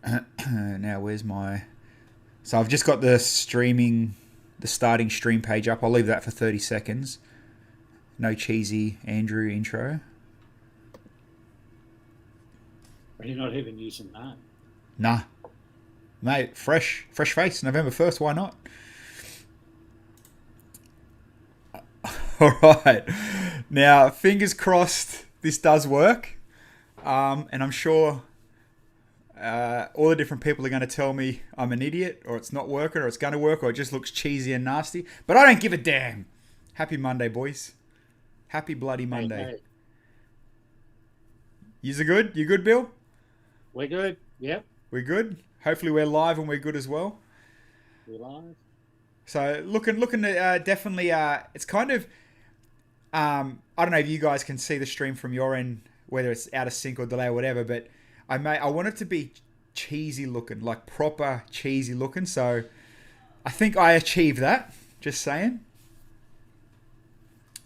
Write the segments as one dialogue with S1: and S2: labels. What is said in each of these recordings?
S1: Now, where's my... So I've just got the starting stream page up. I'll leave that for 30 seconds. No cheesy Andrew intro.
S2: Are you not even using that?
S1: Nah. Mate, fresh face. November 1st, why not? Alright. Now, fingers crossed this does work. And I'm sure all the different people are going to tell me I'm an idiot, or it's not working, or it's going to work, or it just looks cheesy and nasty. But I don't give a damn. Happy Monday, boys. Happy bloody Monday.
S2: Hey,
S1: Yous are good? You good, Bill?
S2: we're good. Yep,
S1: We're good? Hopefully we're live and we're good as well.
S2: we're live.
S1: So looking at definitely, it's kind of, I don't know if you guys can see the stream from your end, whether it's out of sync or delay or whatever, but I want it to be cheesy looking, like proper cheesy looking. So I think I achieved that. Just saying.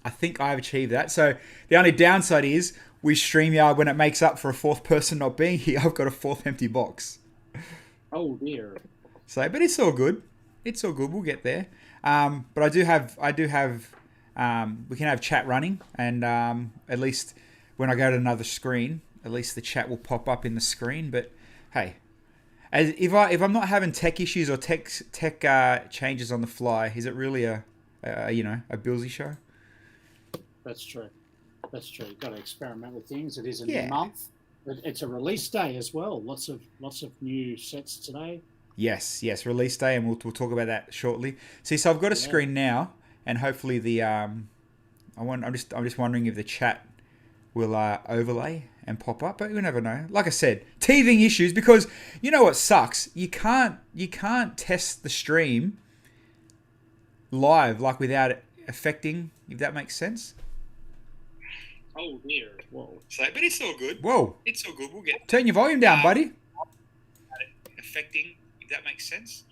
S1: I think I've achieved that. So the only downside is we StreamYard, when it makes up for a fourth person not being here, I've got a fourth empty box.
S2: Oh dear.
S1: So, but it's all good. It's all good. We'll get there. But I do have, we can have chat running, and at least when I go to another screen, at least the chat will pop up in the screen. But hey, if I'm not having tech issues or tech changes on the fly, is it really a Bilsy show?
S2: That's true. That's true. You've got to experiment with things. It is a
S1: Yeah.
S2: new month. It's a release day as well. Lots of new sets today.
S1: Yes, release day, and we'll talk about that shortly. See, so I've got a screen now, and hopefully the I'm just wondering if the chat will overlay and pop up, but you never know. Like I said, teething issues, because you know what sucks? You can't test the stream live, like without it affecting, if that makes sense.
S2: Oh dear. Whoa.
S1: So, but it's all good. Whoa, it's all good. We'll get. Turn your volume down, buddy. Affecting, if that makes sense.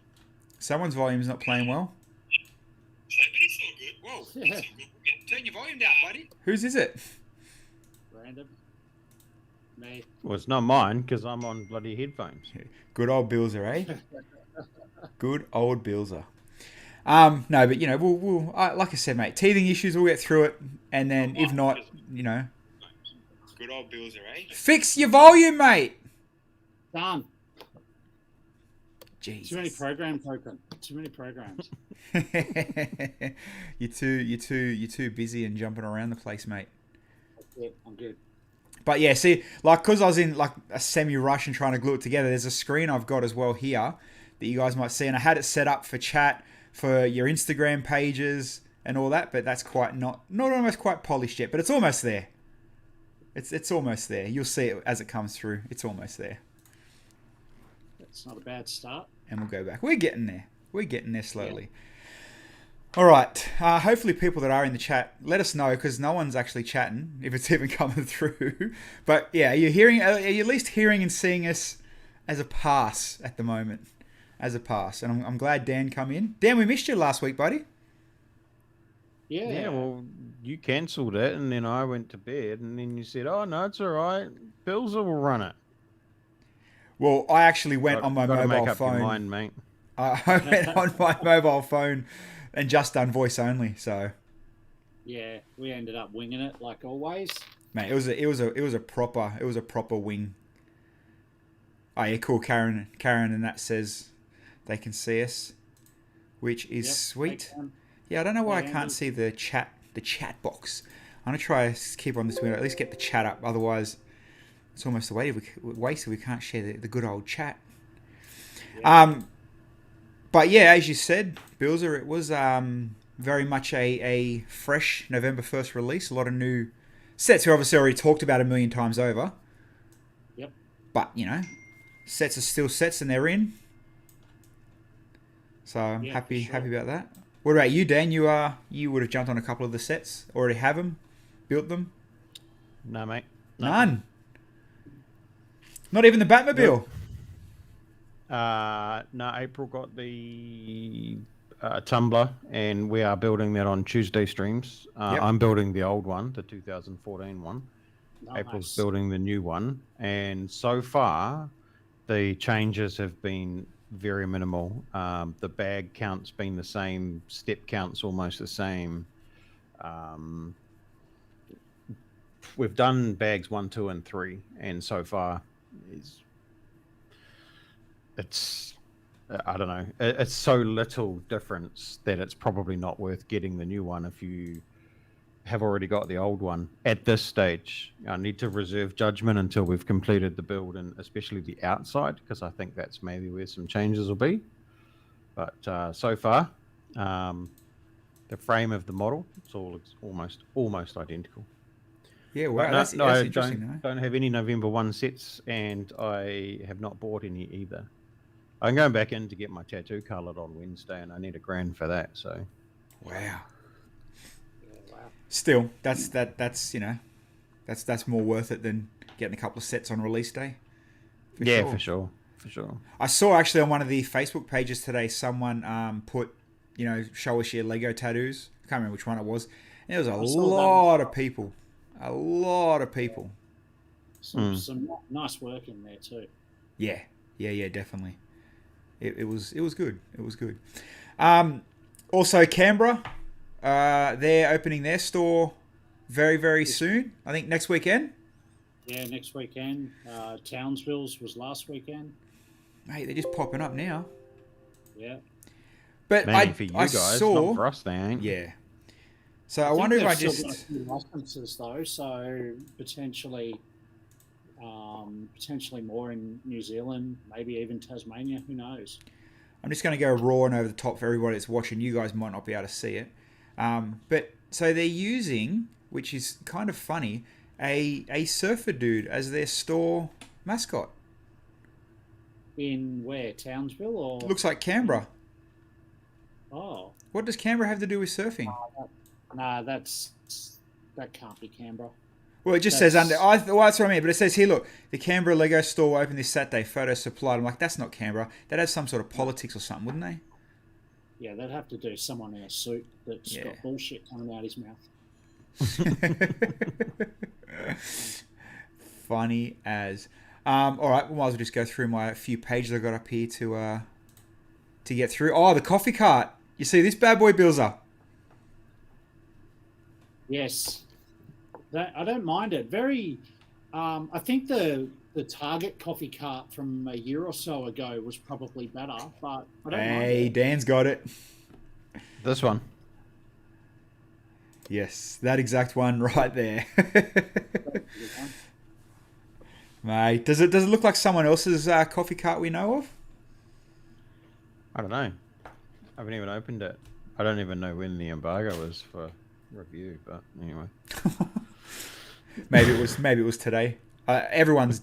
S1: Someone's volume's not playing well. So, but it's all good. Whoa, it's all good. We'll get. Turn your volume down, buddy. Whose is it?
S2: Random. Me.
S3: Well, it's not mine because I'm on bloody headphones.
S1: Good old Bilser, eh? Good old Bilser. No, but we'll like I said, mate, teething issues, we'll get through it, and then if not, good old Bilser, eh? Fix your volume, mate.
S2: Done.
S1: Jesus.
S2: Too many programs open. Too many programs.
S1: you're too busy and jumping around the place, mate.
S2: Yeah, I'm good.
S1: But yeah, see, like, because I was in like a semi-rush and trying to glue it together, there's a screen I've got as well here that you guys might see, and I had it set up for chat for your Instagram pages and all that, but that's quite not almost quite polished yet, but it's almost there. It's almost there. You'll see it as it comes through. It's almost there.
S2: That's not a bad start.
S1: And we'll go back. We're getting there. We're getting there slowly. Yeah. All right. Hopefully people that are in the chat, let us know, because no one's actually chatting, if it's even coming through. But yeah, are you at least hearing and seeing us as a pass at the moment? As a pass. And I'm glad Dan come in. Dan, we missed you last week, buddy.
S2: Yeah.
S3: Yeah, well, you cancelled it, and then I went to bed, and then you said, "Oh no, it's all right. Bills will run it."
S1: Well, I actually went on my mobile
S3: make up
S1: phone.
S3: Your mind, mate.
S1: I went on my mobile phone and just done voice only. So
S2: Yeah, we ended up winging it like always.
S1: mate, it was a proper wing. Oh yeah, cool. Karen and that says they can see us, which is sweet. Yeah, I don't know why I can't see the chat box. I'm gonna try to keep on this window, at least get the chat up. Otherwise, it's almost a waste if we can't share the good old chat. Yeah. But yeah, as you said, Bilzer, it was very much a fresh November 1st release. A lot of new sets we obviously already talked about a million times over.
S2: Yep.
S1: But, sets are still sets and they're in. So I'm happy about that. What about you, Dan? You would have jumped on a couple of the sets. Already have them? Built them?
S3: No, mate.
S1: None. Not even the Batmobile?
S3: No, April got the Tumblr, and we are building that on Tuesday streams. I'm building the old one, the 2014 one.
S2: Nice.
S3: April's building the new one. And so far, The changes have been very minimal. The bag count's been the same. Step count's almost the same. We've done bags 1, 2, and 3, and so far, it's I don't know. It's so little difference that it's probably not worth getting the new one if you have already got the old one. At this stage, I need to reserve judgment until we've completed the build, and especially the outside, because I think that's maybe where some changes will be. But so far, the frame of the model, it's all almost identical.
S1: Yeah, well, that's interesting.
S3: Don't have any November 1 sets, and I have not bought any either. I'm going back in to get my tattoo coloured on Wednesday, and I need $1,000 for that. So,
S1: wow. Still, that's more worth it than getting a couple of sets on release day.
S3: For sure.
S1: I saw actually on one of the Facebook pages today, someone put, show us your Lego tattoos. I can't remember which one it was. And there was a lot of people. A lot of people.
S2: Some nice work in there too.
S1: Yeah, definitely. It was good. It was good. Also, Canberra, they're opening their store very, very soon. I think next weekend.
S2: Yeah, next weekend. Townsville's was last weekend.
S1: Mate, they're just popping up now.
S2: Yeah.
S1: But
S3: for you guys, not for us, they ain't.
S1: Yeah. So I wonder if I just
S2: got a few licenses though, so potentially more in New Zealand, maybe even Tasmania. Who knows?
S1: I'm just going to go raw and over the top for everybody that's watching. You guys might not be able to see it, but so they're using, which is kind of funny, a surfer dude as their store mascot.
S2: In where? Townsville or?
S1: Looks like Canberra.
S2: Oh.
S1: What does Canberra have to do with surfing?
S2: That can't be Canberra.
S1: Well, it just says under. That's what I mean. But it says here, look, the Canberra Lego store will open this Saturday. Photos supplied. I'm like, that's not Canberra. That has some sort of politics or something, wouldn't they?
S2: Yeah, they'd have to do someone in a suit that's got bullshit coming out his mouth.
S1: Funny as. All right, we might as well just go through my few pages I got up here to get through. Oh, the coffee cart. You see this bad boy, Bilsy?
S2: Yes, I don't mind it. Very, I think the Target coffee cart from a year or so ago was probably better, but I don't mind it.
S1: Dan's got it.
S3: This one.
S1: Yes, that exact one right there. Mate, does it look like someone else's coffee cart we know of?
S3: I don't know. I haven't even opened it. I don't even know when the embargo was for review, but anyway.
S1: maybe it was today. Everyone's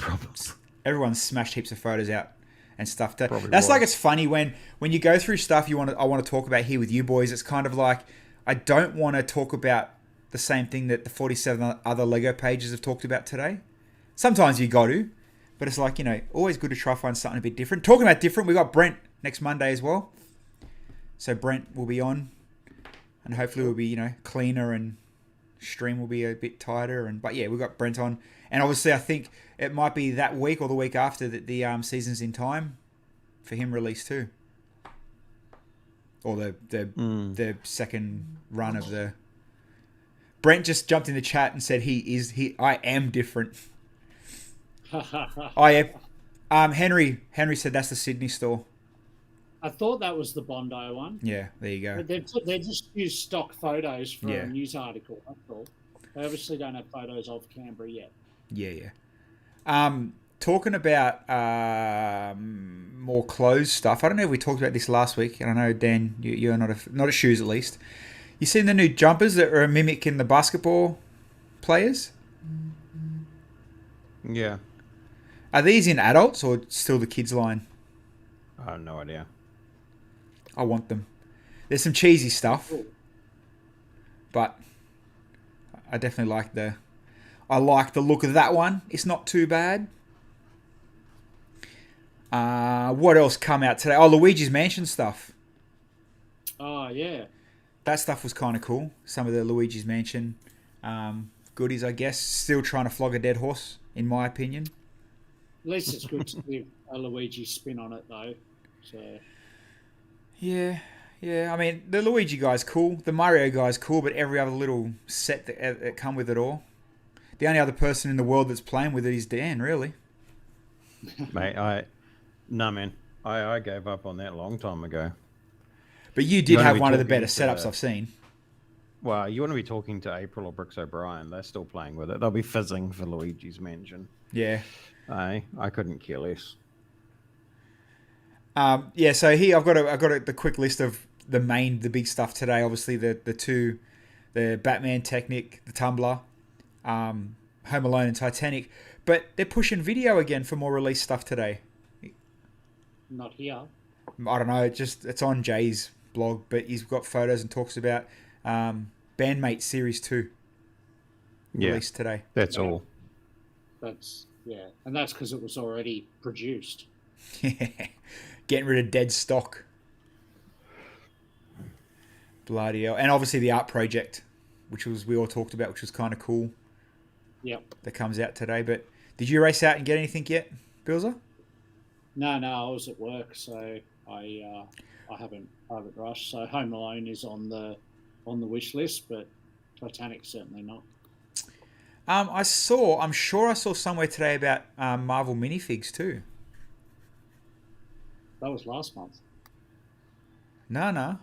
S1: smashed heaps of photos out and stuff. That's like, it's funny when you go through stuff I want to talk about here with you boys. It's kind of like I don't want to talk about the same thing that the 47 other Lego pages have talked about today. Sometimes you got to, but it's like, always good to try find something a bit different. Talking about different, we got Brent next Monday as well. So Brent will be on, and hopefully we'll be, cleaner, and stream will be a bit tighter. But yeah, we've got Brent on, and obviously I think it might be that week or the week after that the season's in time for him release too, or the second run of the. Brent just jumped in the chat and said I am different. I am. Henry said that's the Sydney store.
S2: I thought that was the Bondi one.
S1: Yeah, there you go.
S2: They just use stock photos for a news article. That's all. They obviously don't have photos of Canberra yet.
S1: Yeah. Talking about more clothes stuff. I don't know if we talked about this last week, and I know Dan, you're not at shoes at least. You seen the new jumpers that are mimicking the basketball players?
S3: Yeah.
S1: Are these in adults or still the kids line?
S3: I have no idea.
S1: I want them. There's some cheesy stuff, but I definitely like the look of that one. It's not too bad. What else come out today? Oh, Luigi's Mansion stuff.
S2: Oh yeah.
S1: That stuff was kind of cool. Some of the Luigi's Mansion goodies, I guess. Still trying to flog a dead horse, in my opinion.
S2: least it's good to give a Luigi spin on it, though. So
S1: Yeah. Yeah, I mean, the Luigi guy's cool. The Mario guy's cool, but every other little set that come with it all. The only other person in the world that's playing with it is Dan, really.
S3: Mate, no, man. I gave up on that a long time ago.
S1: But you did have one of the better setups I've seen.
S3: Well, you want to be talking to April or Brooks O'Brien. They're still playing with it. They'll be fizzing for Luigi's Mansion.
S1: Yeah.
S3: I couldn't care less.
S1: Yeah, so here I've got the quick list of the big stuff today. Obviously, the Batman Technic, the Tumblr, Home Alone and Titanic. But they're pushing video again for more release stuff today.
S2: not here.
S1: I don't know. It's on Jay's blog, but he's got photos and talks about Bandmate Series 2 released today.
S3: That's all.
S2: And that's because it was already produced.
S1: Yeah. Getting rid of dead stock. Bloody hell. And obviously the art project, which we all talked about, which was kind of cool.
S2: Yep.
S1: That comes out today. But did you race out and get anything yet, Bilzer?
S2: No, I was at work, so I haven't rushed. So Home Alone is on the wish list, but Titanic certainly not.
S1: I'm sure I saw somewhere today about Marvel Minifigs too.
S2: That was last month.
S1: No.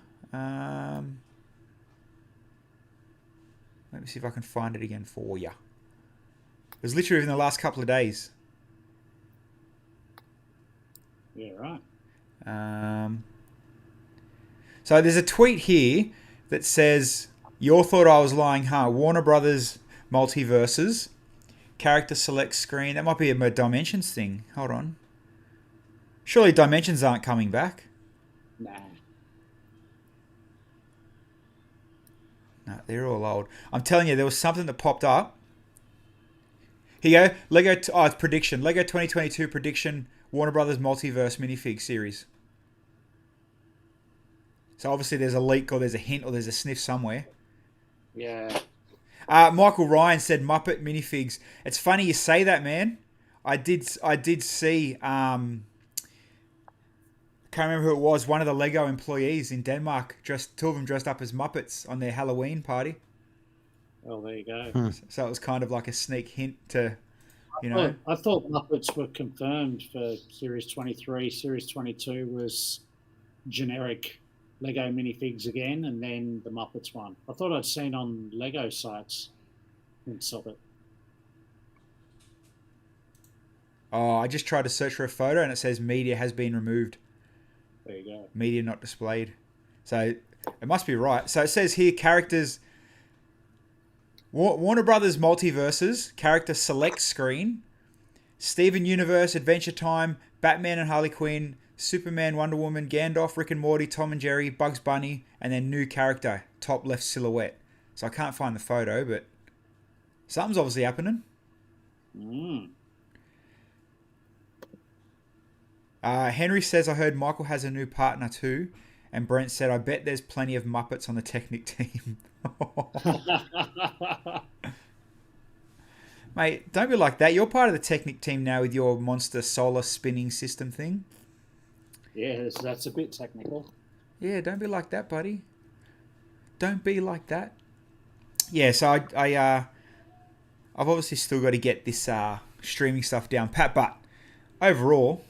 S1: Let me see if I can find it again for you. It was literally within the last couple of days.
S2: Yeah, right.
S1: So there's a tweet here that says, "You all thought I was lying, huh? Warner Brothers Multiverses. Character select screen." That might be a Dimensions thing. Hold on. Surely Dimensions aren't coming back.
S2: Nah.
S1: No, they're all old. I'm telling you, there was something that popped up. Here you go. Lego. It's prediction. Lego 2022 prediction. Warner Brothers Multiverse Minifig series. So obviously there's a leak or there's a hint or there's a sniff somewhere.
S2: Yeah.
S1: Michael Ryan said Muppet Minifigs. It's funny you say that, man. I did see. Can't remember who it was. One of the Lego employees in Denmark, two of them dressed up as Muppets on their Halloween party.
S2: Well, there you go.
S1: So it was kind of like a sneak hint to,
S2: I thought Muppets were confirmed for Series 23. Series 22 was generic Lego Minifigs again, and then the Muppets one. I thought I'd seen on Lego sites hints of it.
S1: Oh, I just tried to search for a photo and it says media has been removed.
S2: There you go.
S1: Media not displayed. So it must be right. So it says here characters. Warner Brothers Multiverses, character select screen, Steven Universe, Adventure Time, Batman and Harley Quinn, Superman, Wonder Woman, Gandalf, Rick and Morty, Tom and Jerry, Bugs Bunny, and then new character, top left silhouette. So I can't find the photo, but something's obviously happening. Henry says, I heard Michael has a new partner too. And Brent said, I bet there's plenty of Muppets on the Technic team. Mate, don't be like that. You're part of the Technic team now with your monster solar spinning system thing.
S2: Yeah, that's a bit technical.
S1: Yeah, don't be like that, buddy. Don't be like that. Yeah, so I've obviously still got to get this streaming stuff down pat, but overall,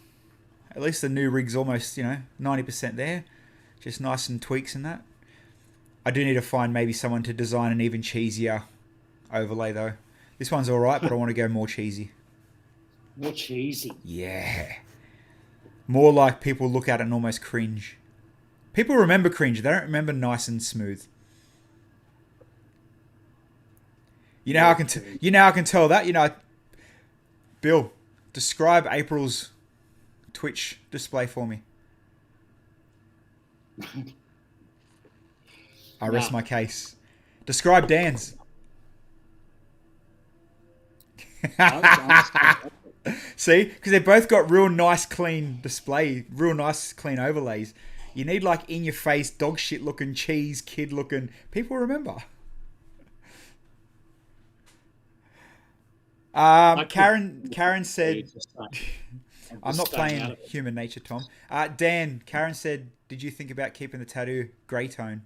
S1: at least the new rig's almost, 90% there. Just nice and tweaks and that. I do need to find maybe someone to design an even cheesier overlay though. This one's alright, but I want to go more cheesy.
S2: More cheesy?
S1: Yeah. More like people look at it and almost cringe. People remember cringe. They don't remember nice and smooth. You know how I can tell that? Bill, describe April's Twitch display for me. I rest my case. Describe Dan's. See? Because they both got real nice, clean display, real nice, clean overlays. You need like in-your-face, dog shit looking, cheese, kid looking. People remember. Karen said, I'm not playing Human Nature, Tom. Dan, Karen said, did you think about keeping the tattoo grey tone?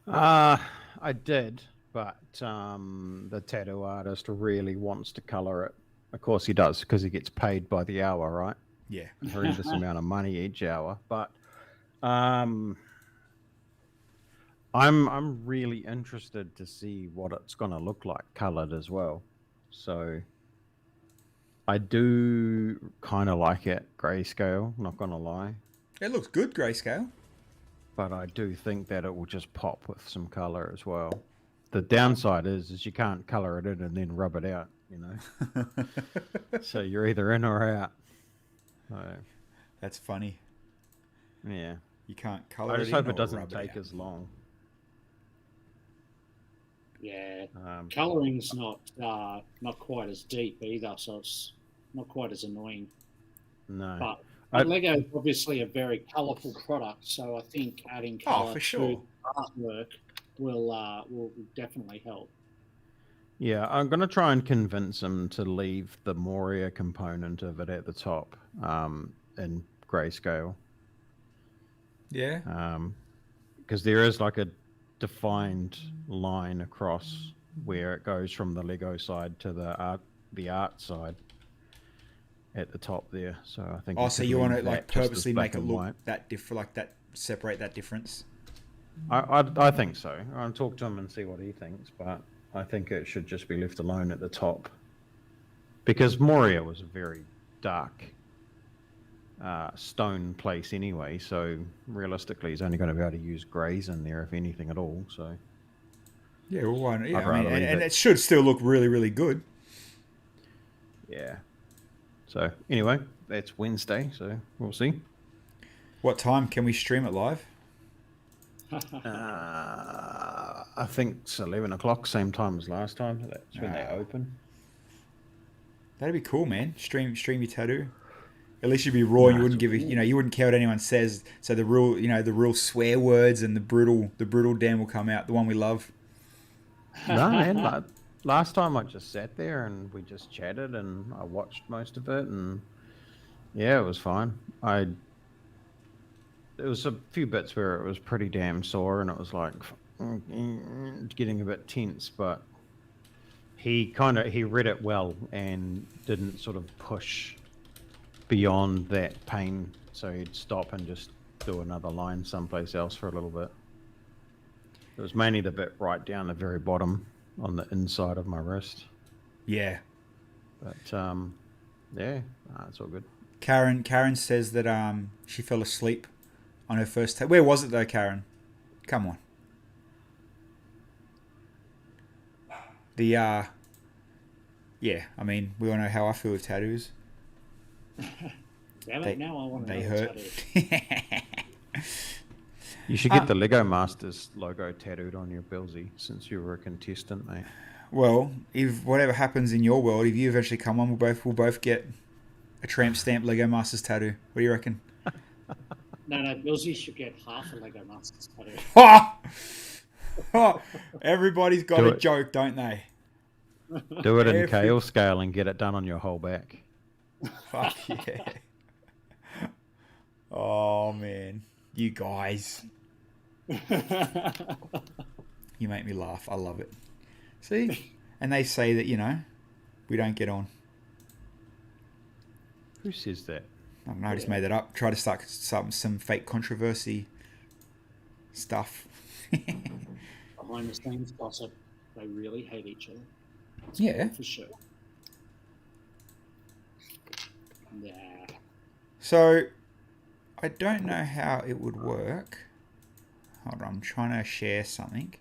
S3: I did, but the tattoo artist really wants to color it. Of course he does, because he gets paid by the hour, right?
S1: Yeah.
S3: A horrendous amount of money each hour. But I'm really interested to see what it's going to look like colored as well. So I do kind of like it grayscale, not going to lie.
S1: It looks good grayscale.
S3: But I do think that it will just pop with some color as well. The downside is you can't color it in and then rub it out, you know. So you're either in or out. So,
S1: that's funny.
S3: Yeah.
S1: You can't color it in.
S3: I just hope it doesn't take as long.
S2: Yeah. Coloring's not quite as deep either, so it's not quite as annoying.
S3: No.
S2: But Lego is obviously a very colourful product, so I think adding colour
S1: for sure.
S2: to artwork will definitely help.
S3: Yeah, I'm going to try and convince him to leave the Moria component of it at the top in grayscale.
S1: Yeah.
S3: Because there is like a defined line across where it goes from the Lego side to the art side at the top there. So I think.
S1: Oh, so you want to like purposely make it look that different, like that, separate that difference?
S3: I think so. I'll talk to him and see what he thinks, but I think it should just be left alone at the top, because Moria was a very dark stone place anyway. So realistically, he's only going to be able to use greys in there, if anything at all. So
S1: yeah, well, why not? Yeah, and it should still look really, really good.
S3: Yeah. So anyway, that's Wednesday, so we'll see.
S1: What time can we stream it live?
S3: I think it's 11 o'clock, same time as last time. That's when they open.
S1: That'd be cool, man. Stream your tattoo. At least you'd be raw. You wouldn't you wouldn't care what anyone says. So the real swear words and the brutal Dan will come out. The one we love.
S3: No, man. Last time I just sat there and we just chatted and I watched most of it, and yeah, it was fine. There was a few bits where it was pretty damn sore and it was like getting a bit tense, but he read it well and didn't sort of push beyond that pain, so he'd stop and just do another line someplace else for a little bit. It was mainly the bit right down the very bottom on the inside of my wrist.
S1: Yeah.
S3: But yeah, it's all good.
S1: Karen says that she fell asleep on her first tattoo. Where was it though, Karen? Come on. Yeah, I mean, we all know how I feel with tattoos.
S2: Damn it, now I want to
S1: They hurt.
S3: You should get the Lego Masters logo tattooed on your Bilsy, since you were a contestant, mate.
S1: Well, if whatever happens in your world, if you eventually come on, we'll both get a tramp stamp Lego Masters tattoo. What do you reckon?
S2: No, Bilsy should get half a Lego Masters
S1: tattoo. Everybody's got a joke, don't they?
S3: Do it in Kale scale and get it done on your whole back.
S1: Fuck yeah. Oh, man. You guys. You make me laugh. I love it. See? And they say that, we don't get on.
S3: Who says that?
S1: I don't know. I just made that up. Try to start some fake controversy stuff.
S2: Behind the scenes gossip. They really hate each other. That's
S1: yeah.
S2: For sure. Yeah.
S1: So, I don't know how it would work. Hold on, I'm trying to share something,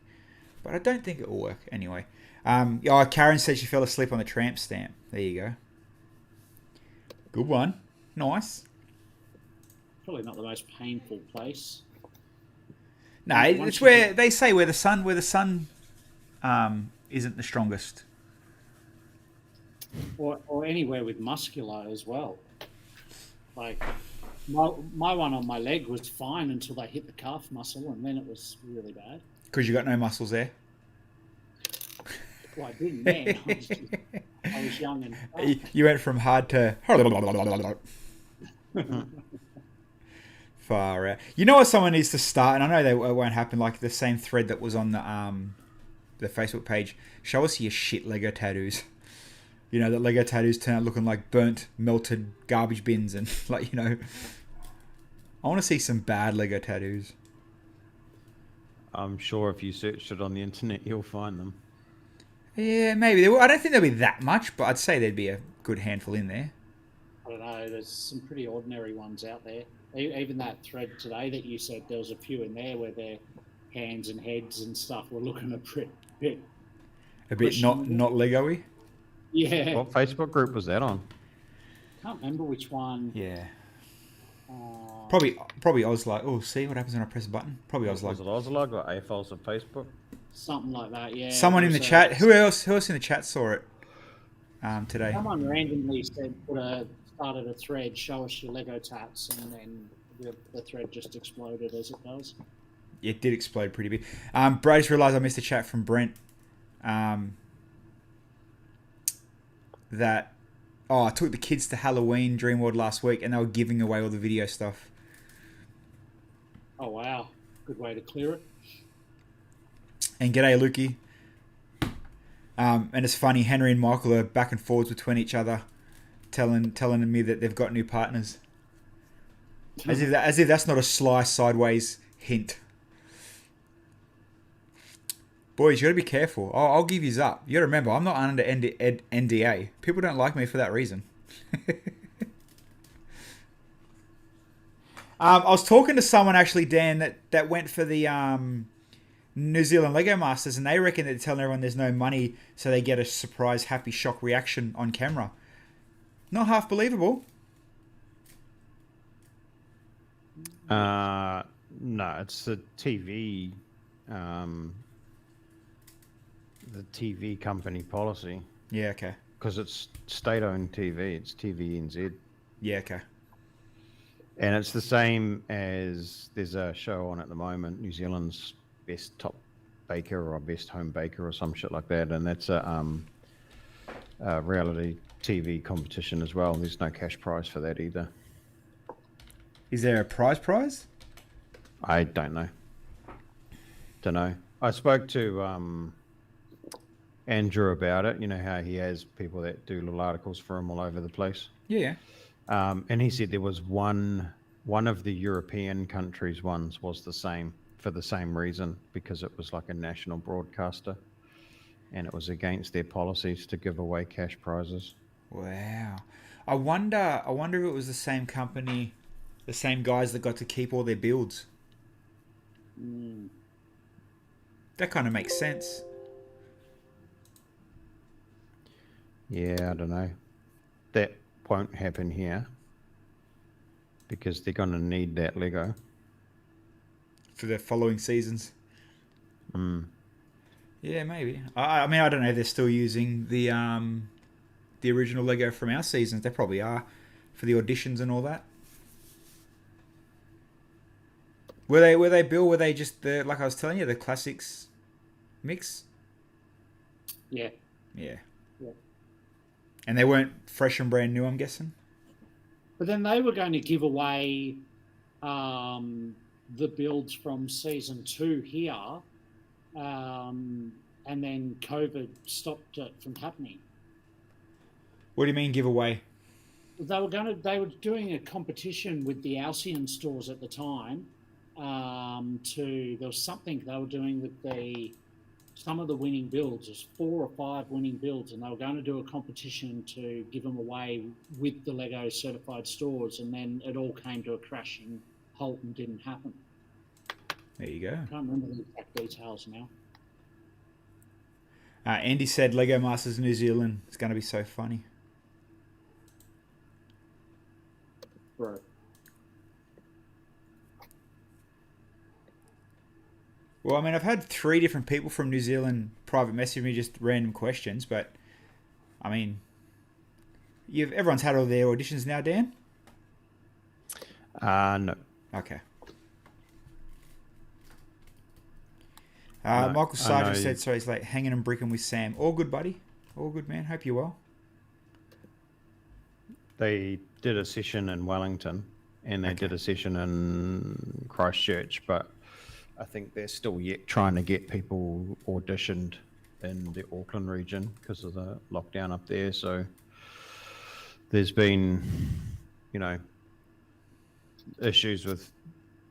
S1: but I don't think it will work anyway. Karen said she fell asleep on the tramp stamp. There you go. Good one. Nice.
S2: Probably not the most painful place.
S1: No, it's where they say where the sun isn't the strongest.
S2: Or anywhere with muscular as well. Like my one on my leg was fine until they hit the calf muscle, and then it was really bad.
S1: Because you got no muscles there.
S2: Well, I didn't then. I was young and fat.
S1: You went from hard to far out. You know what someone needs to start, and I know it won't happen. Like the same thread that was on the Facebook page. Show us your shit Lego tattoos. You know, that Lego tattoos turn out looking like burnt, melted garbage bins, and like, you know, I want to see some bad Lego tattoos.
S3: I'm sure if you searched it on the internet, you'll find them.
S1: Yeah, maybe. I don't think there'll be that much, but I'd say there'd be a good handful in there.
S2: I don't know. There's some pretty ordinary ones out there. Even that thread today that you said, there was a few in there where their hands and heads and stuff were looking a bit
S1: not Lego-y.
S2: Yeah.
S3: What Facebook group was that on?
S2: Can't remember which one.
S1: Yeah. Probably Ozlog. Oh, see what happens when I press a button? Probably Ozlog.
S3: Was it Ozlog or AFOS of Facebook?
S2: Something like that, yeah.
S1: Someone in the chat. Who else in the chat saw it today?
S2: Someone randomly started a thread, show us your Lego tats, and then the thread just exploded as it does.
S1: It did explode pretty big. But I just realised I missed a chat from Brent. That I took the kids to Halloween Dreamworld last week, and they were giving away all the video stuff.
S2: Oh wow, good way to clear it.
S1: And g'day, Lukey. And it's funny, Henry and Michael are back and forwards between each other, telling me that they've got new partners. As if that's not a sly sideways hint. Boys, you got to be careful. I'll give yous up. You got to remember, I'm not under NDA. People don't like me for that reason. I was talking to someone actually, Dan, that went for the New Zealand Lego Masters, and they reckon they're telling everyone there's no money, so they get a surprise, happy, shock reaction on camera. Not half believable.
S3: No, it's the TV. The TV company policy.
S1: Yeah, okay.
S3: Because it's state-owned TV. It's TVNZ.
S1: Yeah, okay.
S3: And it's the same as there's a show on at the moment, New Zealand's best top baker or best home baker or some shit like that. And that's a reality TV competition as well. There's no cash prize for that either.
S1: Is there a prize?
S3: I don't know. I spoke to Andrew about it. You know how he has people that do little articles for him all over the place.
S1: Yeah.
S3: And he said there was one of the European countries ones was the same for the same reason, because it was like a national broadcaster, and it was against their policies to give away cash prizes.
S1: Wow. I wonder if it was the same company, the same guys that got to keep all their builds. That kind of makes sense.
S3: Yeah, I don't know. That won't happen here because they're going to need that Lego
S1: for the following seasons. Yeah, maybe. I mean, I don't know if they're still using the original Lego from our seasons. They probably are for the auditions and all that. Were they Bill? Were they just like I was telling you, the classics mix?
S2: Yeah.
S1: Yeah. And they weren't fresh and brand new, I'm guessing?
S2: But then they were going to give away the builds from season 2 here, and then COVID stopped it from happening.
S1: What do you mean give away?
S2: They were doing a competition with the Alcyon stores at the time. There was something they were doing with some of the winning builds. There's 4 or 5 winning builds, and they were going to do a competition to give them away with the Lego certified stores, and then it all came to a crashing halt and didn't happen.
S1: There you go.
S2: I can't remember the exact details now.
S1: Andy said Lego Masters New Zealand is going to be so funny.
S2: Right.
S1: Well, I mean, I've had 3 different people from New Zealand private message me just random questions, but I mean, everyone's had all their auditions now, Dan?
S3: No.
S1: Okay.
S3: No,
S1: Michael
S3: I
S1: Sargent
S3: know.
S1: said, so he's like hanging and bricking with Sam. All good, buddy. All good, man. Hope you're well.
S3: They did a session in Wellington and they did a session in Christchurch, but I think they're still yet trying to get people auditioned in the Auckland region because of the lockdown up there. So there's been, you know, issues with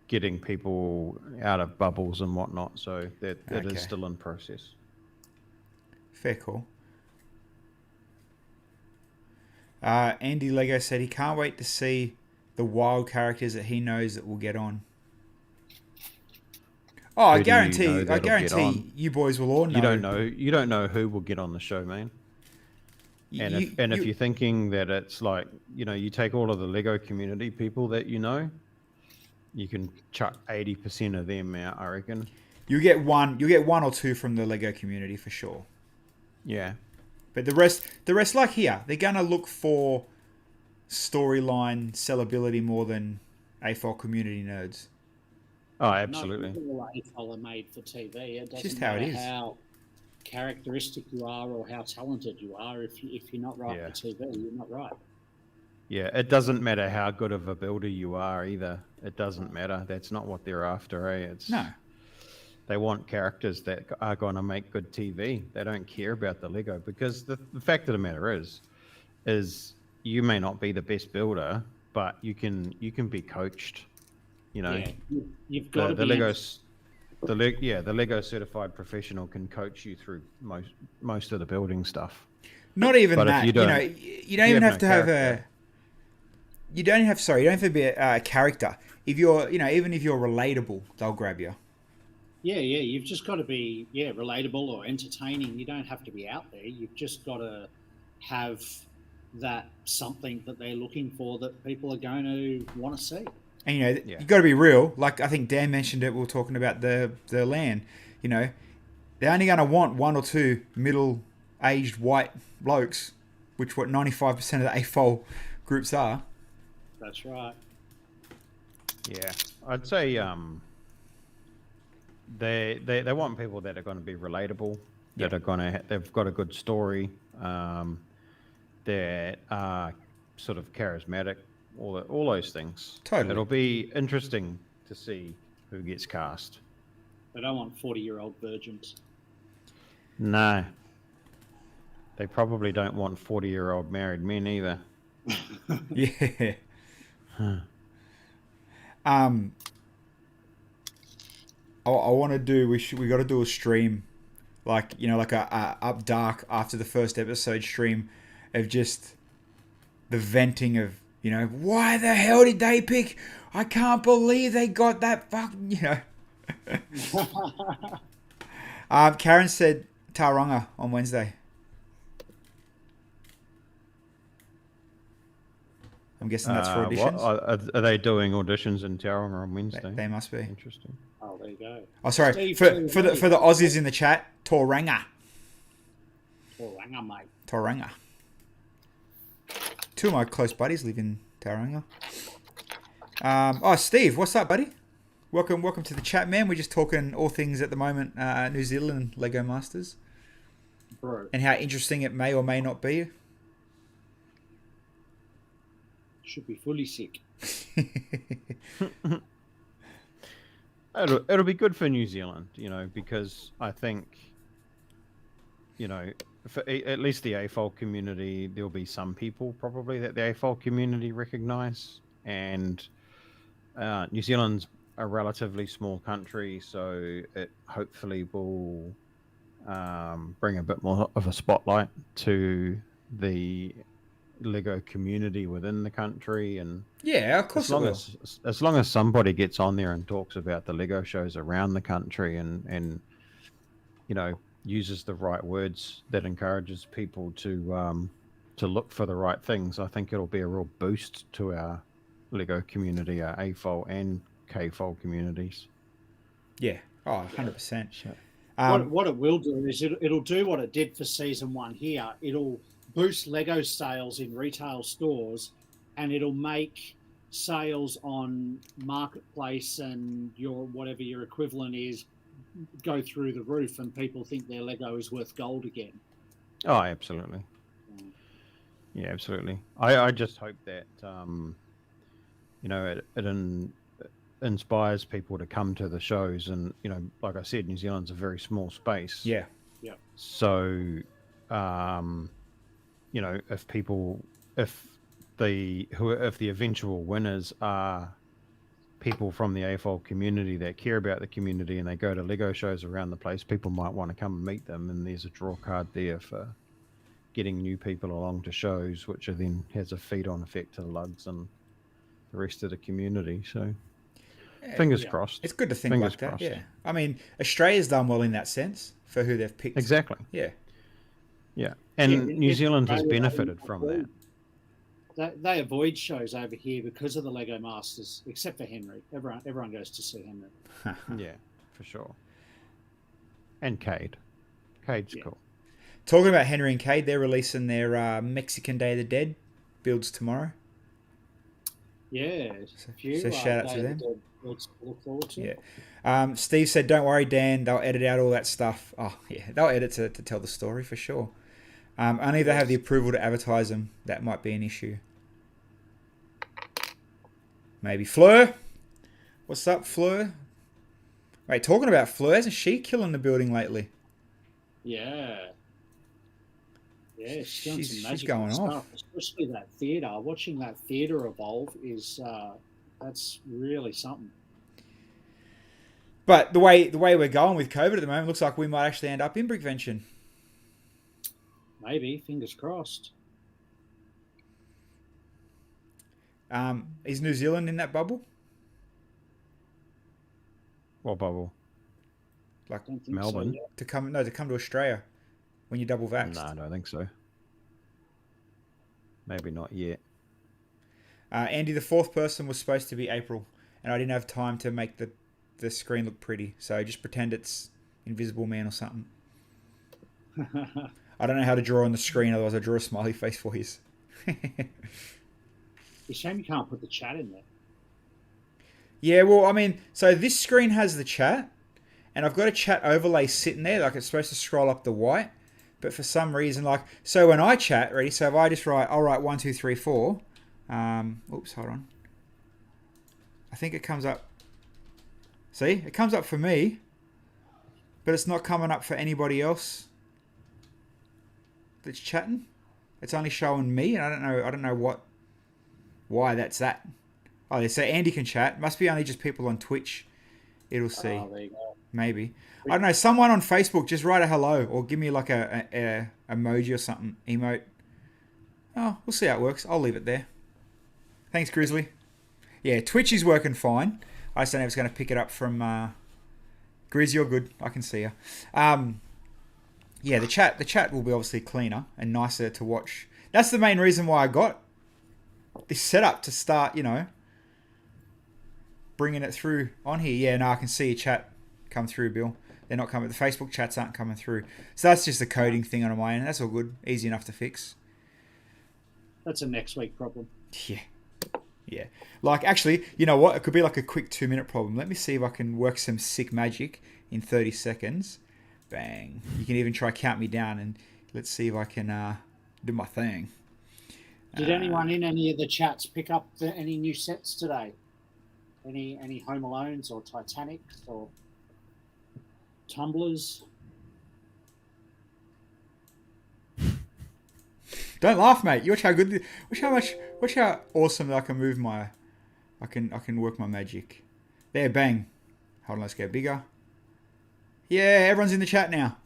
S3: getting people out of bubbles and whatnot. So that it is still in process.
S1: Fair call. Andy Lego said he can't wait to see the wild characters that he knows that will get on. Oh, I guarantee you boys will all know.
S3: You don't know who will get on the show, man. If you're thinking that it's like, you take all of the Lego community people that you can chuck 80% of them out, I reckon.
S1: You get one or two from the Lego community for sure.
S3: Yeah.
S1: But the rest like here, they're gonna look for storyline sellability more than AFOL community nerds.
S3: Oh, absolutely.
S2: Not all AFOL are made for TV. It doesn't
S1: just how
S2: matter
S1: it is.
S2: How characteristic you are or how talented you are. If you're not right for TV, you're not right.
S3: Yeah, it doesn't matter how good of a builder you are either. It doesn't matter. That's not what they're after, eh?
S1: No.
S3: They want characters that are going to make good TV. They don't care about the Lego because the fact of the matter is you may not be the best builder, but you can be coached.
S2: Yeah, you've got to be.
S3: The Lego certified professional can coach you through most of the building stuff.
S1: Not even but that. You don't even have to have a. You don't have to be a character. If you're, even if you're relatable, they'll grab you.
S2: Yeah. You've just got to be, relatable or entertaining. You don't have to be out there. You've just got to have that something that they're looking for that people are going to want to see.
S1: And, you got to be real. Like, I think Dan mentioned it. We were talking about the land. They're only going to want one or two middle-aged white blokes, which what 95% of the AFOL groups are.
S2: That's right.
S3: Yeah. I'd say they want people that are going to be relatable, that are going to they've got a good story, that are sort of charismatic, all those things.
S1: Totally.
S3: It'll be interesting to see who gets cast.
S2: They don't want 40-year-old virgins.
S3: No. They probably don't want 40-year-old married men either.
S1: Yeah. I want to do. We got to do a stream, like a up dark after the first episode stream, of just the venting of why the hell did they pick? I can't believe they got that fucking Karen said Tauranga on Wednesday. I'm guessing that's for auditions.
S3: Are they doing auditions in Tauranga on Wednesday?
S1: They must be.
S3: Interesting.
S2: Oh, there you go.
S1: Oh, sorry. For the Aussies in the chat, Tauranga.
S2: Tauranga, mate.
S1: Tauranga. Two of my close buddies live in Tauranga. Steve, what's up, buddy? Welcome to the chat, man. We're just talking all things at the moment, New Zealand Lego Masters.
S2: Bro.
S1: And how interesting it may or may not be.
S2: Should be fully sick.
S3: It'll be good for New Zealand, because I think, for at least the AFOL community, there'll be some people probably that the AFOL community recognise. And New Zealand's a relatively small country, so it hopefully will bring a bit more of a spotlight to the Lego community within the country. And
S1: of course,
S3: as long as somebody gets on there and talks about the Lego shows around the country and uses the right words that encourages people to look for the right things, I think it'll be a real boost to our Lego community, our AFOL and KFOL communities.
S1: Yeah. 100%.
S2: What it will do is it'll do what it did for season 1 here. It'll boost Lego sales in retail stores, and it'll make sales on Marketplace and whatever your equivalent is go through the roof and people think their Lego is worth gold again.
S3: Oh, absolutely. Yeah, absolutely. I just hope that it inspires people to come to the shows, and like I said, New Zealand's a very small space.
S1: Yeah.
S3: So, if the eventual winners are people from the AFL community that care about the community and they go to Lego shows around the place, people might want to come and meet them, and there's a draw card there for getting new people along to shows, which then has a feed-on effect to the lugs and the rest of the community. So fingers crossed.
S1: It's good to think like that. Yeah, I mean, Australia's done well in that sense for who they've picked.
S3: Exactly.
S1: Yeah,
S3: and New Zealand has benefited from that.
S2: They avoid shows over here because of the Lego Masters, except for Henry. Everyone goes to see Henry.
S3: Yeah, for sure. And Cade. Cade's cool.
S1: Talking about Henry and Cade, they're releasing their Mexican Day of the Dead builds tomorrow.
S2: Yeah,
S1: so shout out to them.
S2: Look forward to.
S1: Yeah. Steve said, "Don't worry, Dan. They'll edit out all that stuff." Oh yeah, they'll edit to tell the story for sure. Only if they have the approval to advertise them, that might be an issue. Maybe Fleur. What's up, Fleur? Wait, talking about Fleur, isn't she killing the building lately?
S2: Yeah. Yeah,
S1: she's going
S2: stuff,
S1: off.
S2: Especially that theatre. Watching that theatre evolve is that's really something.
S1: But the way we're going with COVID at the moment, looks like we might actually end up in Brickvention.
S2: Maybe, fingers crossed.
S1: Is New Zealand in that bubble?
S3: What bubble?
S1: Like
S3: Melbourne?
S2: So,
S1: to come to Australia when you're double vaxxed?
S3: No, I don't think so. Maybe not yet.
S1: Andy, the fourth person was supposed to be April, and I didn't have time to make the screen look pretty, so just pretend it's Invisible Man or something. I don't know how to draw on the screen, otherwise I draw a smiley face for you.
S2: It's a shame you can't put the chat in there.
S1: Yeah, well, I mean, so this screen has the chat, and I've got a chat overlay sitting there, like it's supposed to scroll up the white, but for some reason, so when I chat, ready, so if I just I'll write 1, 2, 3, 4, oops, hold on. I think it comes up, see, it comes up for me, but it's not coming up for anybody else that's chatting. It's only showing me, and I don't know why that's that. Oh, they say Andy can chat. Must be only just people on Twitch. It'll see.
S2: Oh, there you go.
S1: Maybe. I don't know. Someone on Facebook, just write a hello or give me like a emoji or something. Emote. Oh, we'll see how it works. I'll leave it there. Thanks, Grizzly. Yeah, Twitch is working fine. I just don't know if it's going to pick it up from... Grizz, you're good. I can see you. Yeah, the chat will be obviously cleaner and nicer to watch. That's the main reason why I got this setup to start, bringing it through on here. Yeah, no, I can see your chat come through, Bill. They're not coming. The Facebook chats aren't coming through. So that's just a coding thing on my end. That's all good. Easy enough to fix.
S2: That's a next week problem.
S1: Yeah. Yeah. Like, actually, you know what? It could be like a quick 2-minute problem. Let me see if I can work some sick magic in 30 seconds. Bang. You can even try count me down, and let's see if I can do my thing.
S2: Did anyone in any of the chats pick up any new sets today? Any Home Alones or Titanics or Tumblers?
S1: Don't laugh, mate. You watch how good. Watch how awesome I can move my. I can work my magic. There, bang. Hold on, let's go bigger. Yeah, everyone's in the chat now.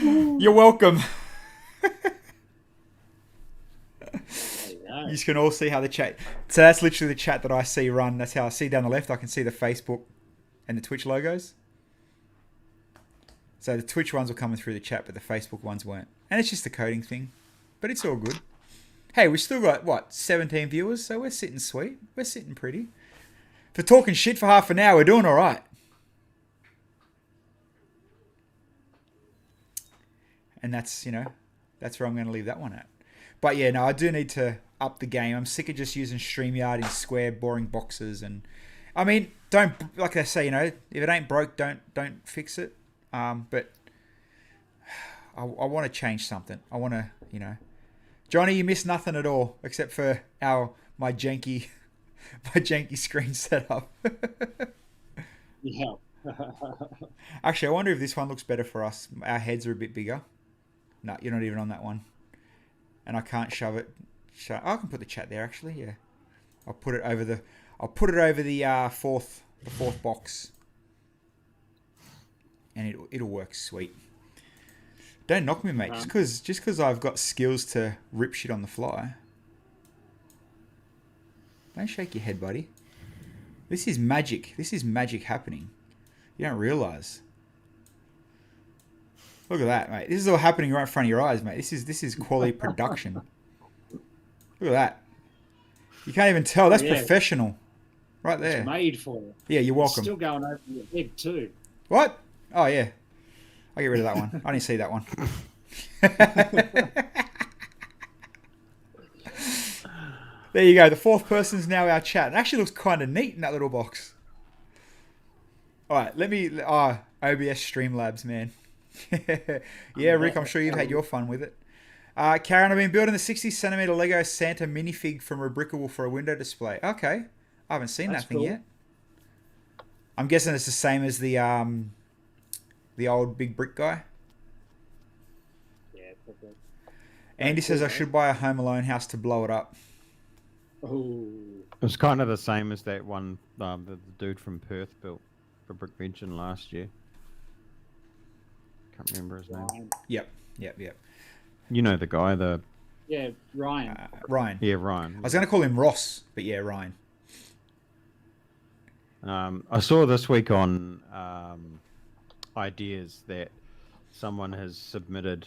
S1: You're welcome. You just can all see how the chat. So that's literally the chat that I see run. That's how I see down the left. I can see the Facebook and the Twitch logos. So the Twitch ones were coming through the chat, but the Facebook ones weren't. And it's just a coding thing. But it's all good. Hey, we've still got, 17 viewers? So we're sitting sweet. We're sitting pretty. For talking shit for half an hour, we're doing all right. And that's, that's where I'm going to leave that one at. But yeah, no, I do need to up the game. I'm sick of just using StreamYard in square, boring boxes and I mean, don't, like I say, if it ain't broke, don't fix it. But I want to change something. I want to, Johnny, you missed nothing at all except for my janky screen setup.
S2: Yeah.
S1: Actually, I wonder if this one looks better for us. Our heads are a bit bigger. No, you're not even on that one, and I can't shove it. I can put the chat there. Actually, yeah. I'll put it over the fourth box, and it'll work sweet. Don't knock me, mate. Just because I've got skills to rip shit on the fly. Don't shake your head, buddy. This is magic. This is magic happening. You don't realise. Look at that, mate. This is all happening right in front of your eyes, mate. This is quality production. Look at that. You can't even tell. That's professional. Right there.
S2: It's made for it.
S1: Yeah, you're welcome.
S2: It's still going over your head too.
S1: What? Oh, yeah. I'll get rid of that one. I didn't see that one. There you go. The fourth person's now our chat. It actually looks kind of neat in that little box. All right, let me... OBS Streamlabs, man. Yeah, Rick, I'm sure you've had your fun with it. Karen, I've been building the 60cm Lego Santa minifig from Rebrickable for a window display. Okay. I haven't seen that thing yet. I'm guessing it's the same as the old big brick guy.
S2: Yeah, probably.
S1: Andy says I should buy a Home Alone house to blow it up.
S2: Oh.
S3: It was kind of the same as that one the dude from Perth built for Brickvention last year. Can't remember his name.
S1: Yep.
S3: You know the guy,
S2: Yeah, Ryan.
S1: Ryan.
S3: Yeah, Ryan.
S1: I was going to call him Ross, but yeah, Ryan.
S3: I saw this week on Ideas that someone has submitted,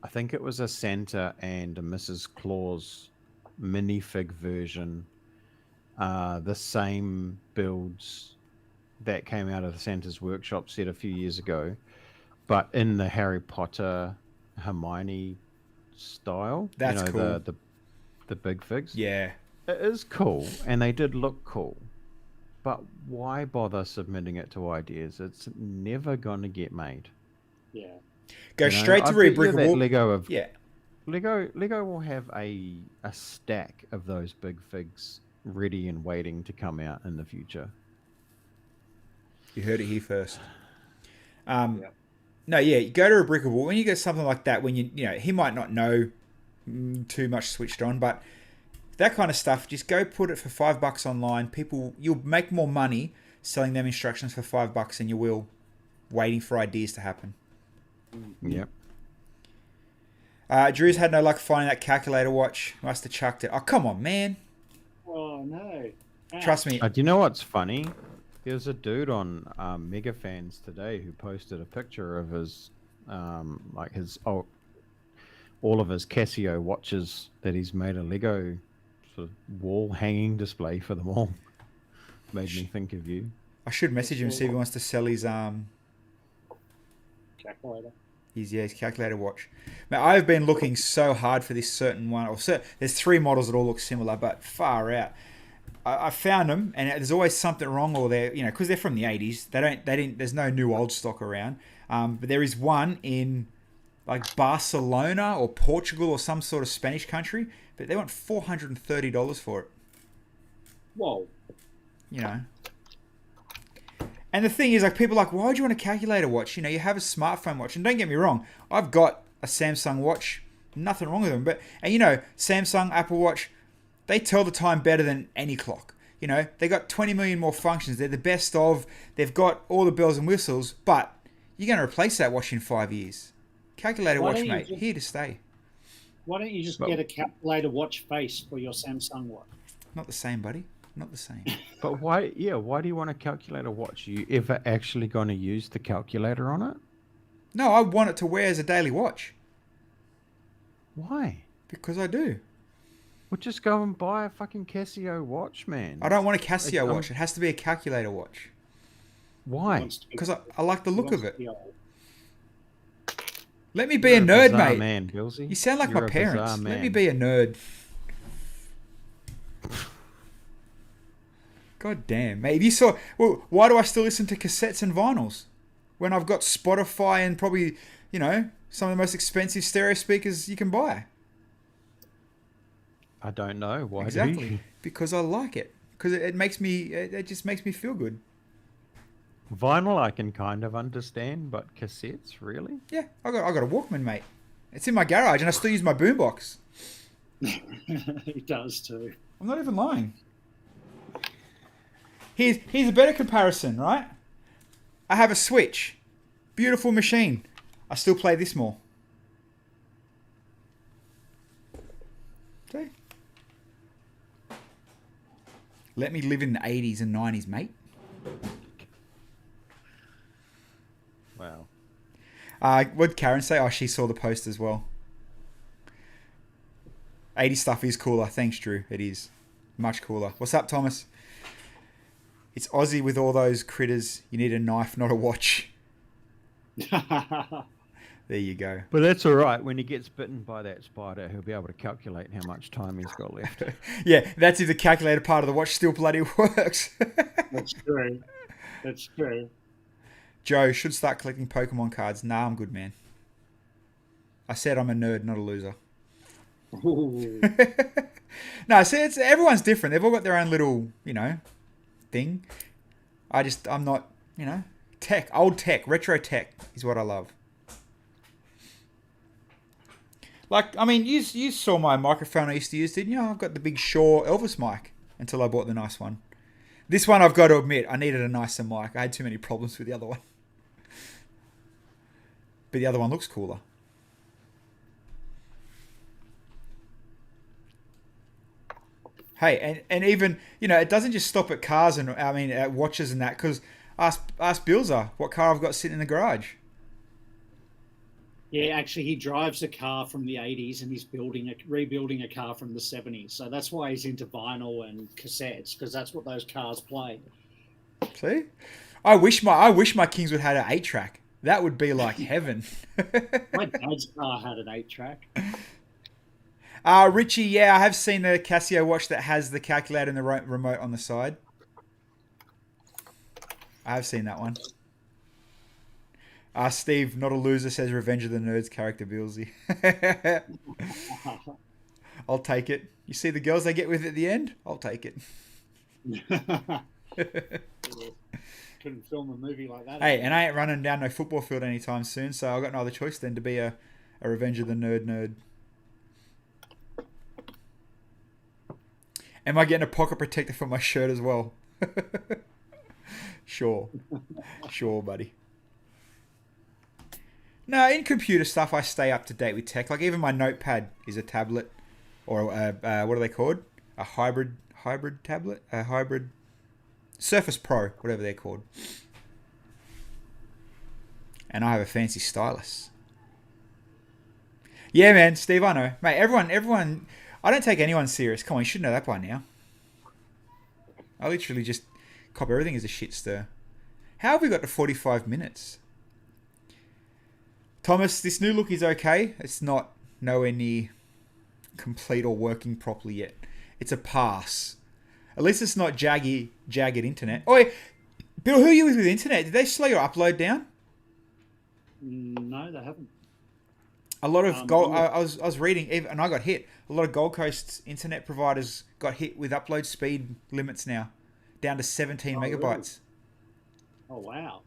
S3: I think it was a Santa and a Mrs. Claus minifig version, the same builds that came out of the Santa's Workshop set a few years ago, but in the Harry Potter Hermione style.
S1: That's cool.
S3: The big figs.
S1: Yeah.
S3: It is cool, and they did look cool. But why bother submitting it to Ideas? It's never going to get made.
S2: Yeah.
S1: Go straight to Rebrickable.
S3: Lego will have a stack of those big figs ready and waiting to come out in the future.
S1: You heard it here first. No, yeah, you go to Rebrickable. When you get something like that, when he might not know too much switched on, but that kind of stuff, just go put it for $5 online. You'll make more money selling them instructions for $5 than you will waiting for ideas to happen.
S3: Yep.
S1: Drew's had no luck finding that calculator watch. Must have chucked it. Oh, come on, man.
S2: Oh, no.
S1: Trust me.
S3: Do you know what's funny? There's a dude on Mega Fans today who posted a picture of his, all of his Casio watches that he's made a Lego sort of wall hanging display for them all. Made me think of you.
S1: I should message him and see if he wants to sell his
S2: calculator.
S1: His calculator watch. Now, I've been looking so hard for this certain one. There's 3 models that all look similar, but far out. I found them, and there's always something wrong, or they're because they're from the 80s. There's no new old stock around. But there is one in like Barcelona or Portugal or some sort of Spanish country, but they want $430 for it.
S2: Whoa.
S1: And the thing is, like, people are like, why would you want a calculator watch? You have a smartphone watch. And don't get me wrong, I've got a Samsung watch. Nothing wrong with them. But, and Samsung, Apple Watch, they tell the time better than any clock. They got 20 million more functions. They're the best of. They've got all the bells and whistles. But you're going to replace that watch in 5 years. Calculator watch, mate, here to stay.
S2: Why don't you just get a calculator watch face for your Samsung watch?
S1: Not the same, buddy. Not the same.
S3: But why do you want a calculator watch? Are you ever actually going to use the calculator on it?
S1: No, I want it to wear as a daily watch.
S3: Why?
S1: Because I do.
S3: Well, just go and buy a fucking Casio watch, man.
S1: I don't want a Casio watch. It has to be a calculator watch.
S3: Why?
S1: Because I like the look of it. Let me be a nerd, mate.
S3: Man, Bilsy.
S1: You sound like my parents. Let me be a nerd. God damn, mate. If you saw, well, why do I still listen to cassettes and vinyls when I've got Spotify and probably, some of the most expensive stereo speakers you can buy?
S3: I don't know. Why
S1: Exactly.
S3: do you?
S1: Because I like it. Because it makes me, it just makes me feel good.
S3: Vinyl I can kind of understand, but cassettes, really?
S1: Yeah, I got a Walkman, mate. It's in my garage and I still use my boombox.
S2: He does too.
S1: I'm not even lying. Here's a better comparison, right? I have a Switch. Beautiful machine. I still play this more. See? Let me live in the 80s and 90s, mate.
S3: Wow.
S1: What did Karen say? Oh, she saw the post as well. 80s stuff is cooler. Thanks, Drew. It is. Much cooler. What's up, Thomas? It's Aussie with all those critters. You need a knife, not a watch. There you go.
S3: But that's all right. When he gets bitten by that spider, he'll be able to calculate how much time he's got left.
S1: Yeah, that's if the calculator part of the watch still bloody works.
S2: That's true. That's true.
S1: Joe, should start collecting Pokemon cards. Nah, I'm good, man. I said I'm a nerd, not a loser. No, see, everyone's different. They've all got their own little, thing. I'm not, tech, old tech, retro tech is what I love. Like, I mean, you saw my microphone I used to use, didn't you? I've got the big Shure Elvis mic until I bought the nice one. This one, I've got to admit, I needed a nicer mic. I had too many problems with the other one. But the other one looks cooler. Hey, and even, it doesn't just stop at cars and, at watches and that, because ask Bilsy what car I've got sitting in the garage.
S2: Yeah, actually, he drives a car from the 80s and he's rebuilding a car from the 70s. So that's why he's into vinyl and cassettes, because that's what those cars play.
S1: See? I wish my Kings would have had an 8-track. That would be like heaven.
S2: My dad's car had an 8-track.
S1: Richie, yeah, I have seen the Casio watch that has the calculator and the remote on the side. I have seen that one. Steve, not a loser, says Revenge of the Nerds character Bilsy. I'll take it. You see the girls they get with at the end? I'll take it.
S2: Couldn't film a movie like that.
S1: Hey, and I ain't running down no football field anytime soon, so I've got no other choice than to be a Revenge of the nerd. Am I getting a pocket protector for my shirt as well? Sure, buddy. No, in computer stuff, I stay up to date with tech. Like even my notepad is a tablet, or what are they called? A hybrid tablet, a hybrid Surface Pro, whatever they're called. And I have a fancy stylus. Yeah, man, Steve, I know, mate. Everyone. I don't take anyone serious. Come on, you should know that by now. I literally just cop everything as a shit stir. How have we got to 45 minutes? Thomas, this new look is okay. It's not nowhere near complete or working properly yet. It's a pass. At least it's not jagged internet. Oh, yeah. Bill, who are you with internet? Did they slow your upload down?
S2: No, they haven't.
S1: A lot of I was reading, and I got hit. A lot of Gold Coast internet providers got hit with upload speed limits now, down to 17 megabytes.
S2: Really? Oh wow!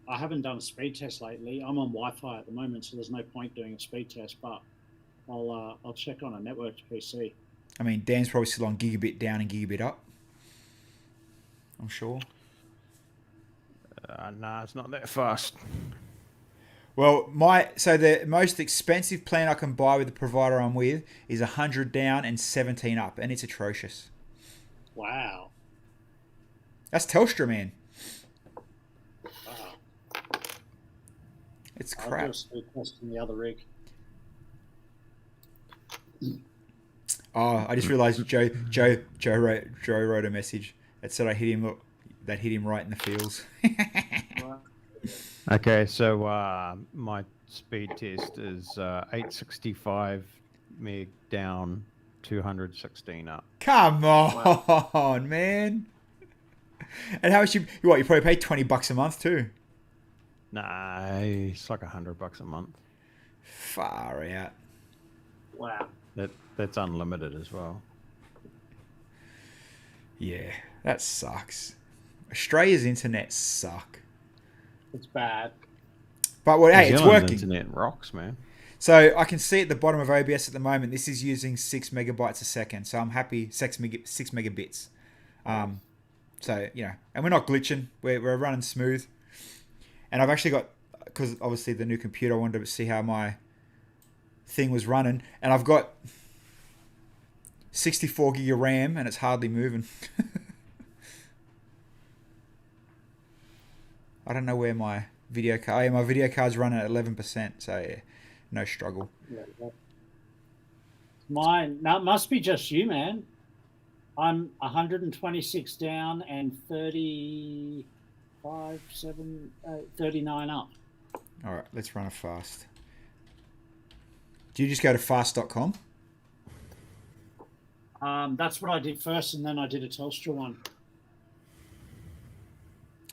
S2: I haven't done a speed test lately. I'm on Wi-Fi at the moment, so there's no point doing a speed test. But I'll check on a networked PC.
S1: I mean, Dan's probably still on gigabit down and gigabit up. I'm sure.
S3: Nah, it's not that fast.
S1: Well, so the most expensive plan I can buy with the provider I'm with is 100 down and 17 up, and it's atrocious.
S2: Wow.
S1: That's Telstra, man.
S2: Wow.
S1: It's crap.
S2: I'll do a speed test in the other rig.
S1: Oh, I just realised Joe wrote a message that said that hit him right in the feels.
S3: Okay, so my speed test is 865 meg down, 216 up.
S1: Come on, man. And how much you probably pay $20 a month too?
S3: Nah, it's like $100 a month.
S1: Far out.
S2: Wow.
S3: That's unlimited as well.
S1: Yeah, that sucks. Australia's internet suck.
S2: It's bad.
S1: But hey, it's working.
S3: Internet rocks, man.
S1: So I can see at the bottom of OBS at the moment, this is using 6 megabytes a second. So I'm happy, 6 megabits. So, and we're not glitching. We're running smooth. And I've actually got, because obviously the new computer, I wanted to see how my thing was running. And I've got 64 gig of RAM and it's hardly moving. I don't know where my video card... Oh, yeah, my video card's running at 11%. So, yeah, no struggle.
S2: Yeah. Mine... Now, it must be just you, man. I'm 126 down and 39 up.
S1: All right, let's run a fast. Do you just go to fast.com?
S2: That's what I did first, and then I did a Telstra one.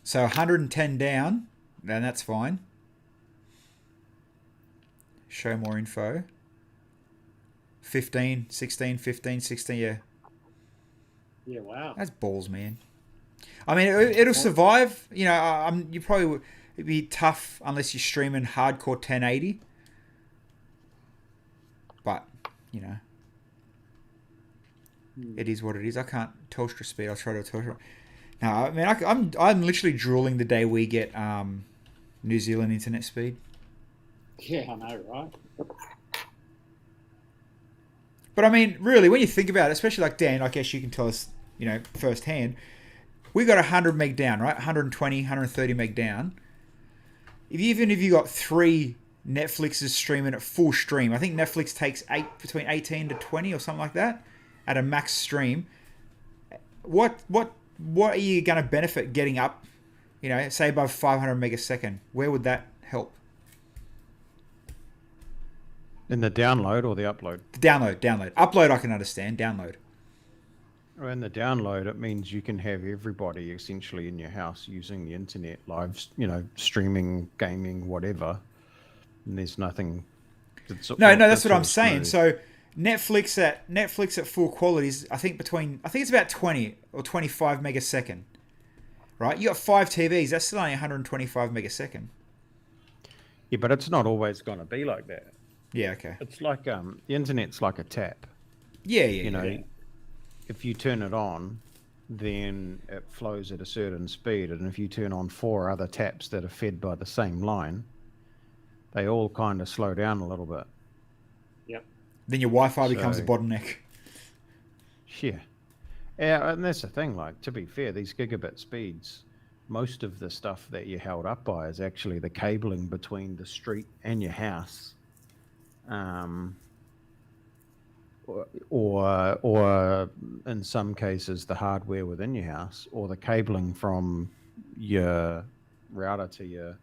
S1: So 110 down, and that's fine. Show more info. 15, 16, 15, 16, yeah.
S2: Yeah, wow.
S1: That's balls, man. I mean, it'll survive. You probably... It'd be tough unless you're streaming hardcore 1080. But, it is what it is. I can't Telstra speed. I'll try to Telstra. No, I mean, I'm literally drooling the day we get New Zealand internet speed.
S2: Yeah, I know, right?
S1: But I mean, really, when you think about it, especially like Dan, I guess you can tell us, firsthand, we got 100 meg down, right? 120, 130 meg down. Even if you got 3 Netflixes streaming at full stream, I think Netflix takes between 18 to 20 or something like that at a max stream. What are you going to benefit getting up, say above 500 megasecond? Where would that help?
S3: In the download or the upload?
S1: The download. Upload I can understand. Download.
S3: Well, in the download, it means you can have everybody essentially in your house using the internet, live, streaming, gaming, whatever. And there's nothing.
S1: No, that's what I'm saying. So Netflix at full quality is I think it's about 20 or 25 megasecond. Right? You got 5 TVs. That's still only 125 megasecond.
S3: Yeah, but it's not always going to be like that.
S1: Yeah. Okay.
S3: It's like the internet's like a tap.
S1: Yeah.
S3: If you turn it on, then it flows at a certain speed, and if you turn on 4 other taps that are fed by the same line, they all kind of slow down a little bit.
S2: Yep.
S1: Then your Wi-Fi becomes a bottleneck.
S3: Yeah. Yeah, and that's the thing, like, to be fair, these gigabit speeds, most of the stuff that you're held up by is actually the cabling between the street and your house. Or in some cases the hardware within your house, or the cabling from your router to your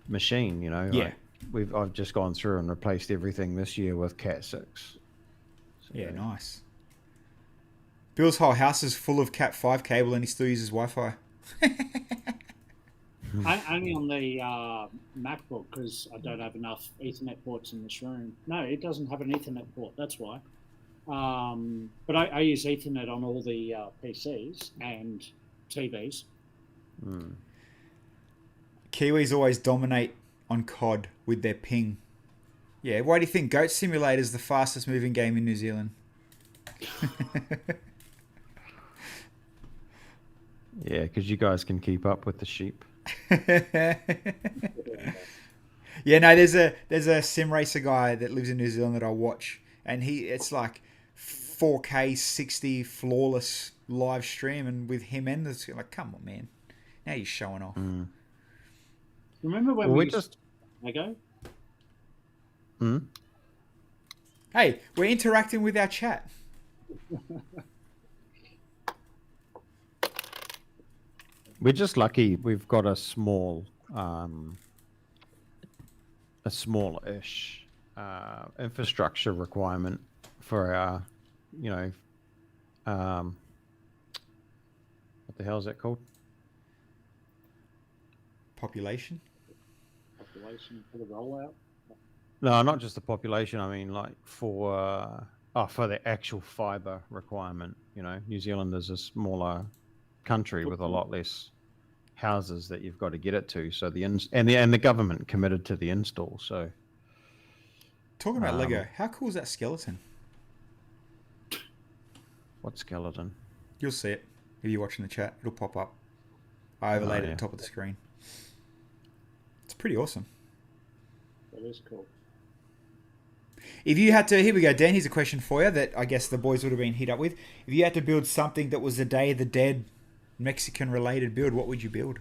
S3: machine.
S1: Yeah.
S3: I've just gone through and replaced everything this year with Cat 6. So,
S1: yeah, nice. Bill's whole house is full of Cat 5 cable, and he still uses Wi-Fi.
S2: Only on the MacBook, because I don't have enough Ethernet ports in this room. No, it doesn't have an Ethernet port. That's why. But I use Ethernet on all the PCs and TVs.
S1: Kiwis always dominate on COD with their ping. Yeah, why do you think Goat Simulator is the fastest moving game in New Zealand?
S3: Yeah, because you guys can keep up with the sheep.
S1: Yeah, no, there's a sim racer guy that lives in New Zealand that I watch, and it's like 4K 60 flawless live stream, and with him and it's like, come on, man, now you're showing off.
S2: Remember when we just Lego?
S1: Hey, we're interacting with our chat.
S3: We're just lucky we've got a small, small-ish infrastructure requirement for our, what's What the hell is that called?
S1: Population
S2: for the rollout.
S3: No, not just the population. I mean, like for the actual fiber requirement. You know, New Zealand is a smaller country with a lot less houses that you've got to get it to. So the government committed to the install. So
S1: talking about Lego, how cool is that skeleton?
S3: What skeleton?
S1: You'll see it if you're watching the chat. It'll pop up. I overlaid it at the top of the screen. It's pretty awesome.
S2: That is cool.
S1: If you had to, here we go, Dan, here's a question for you that I guess the boys would have been hit up with. If you had to build something that was the Day of the Dead Mexican-related build, what would you build?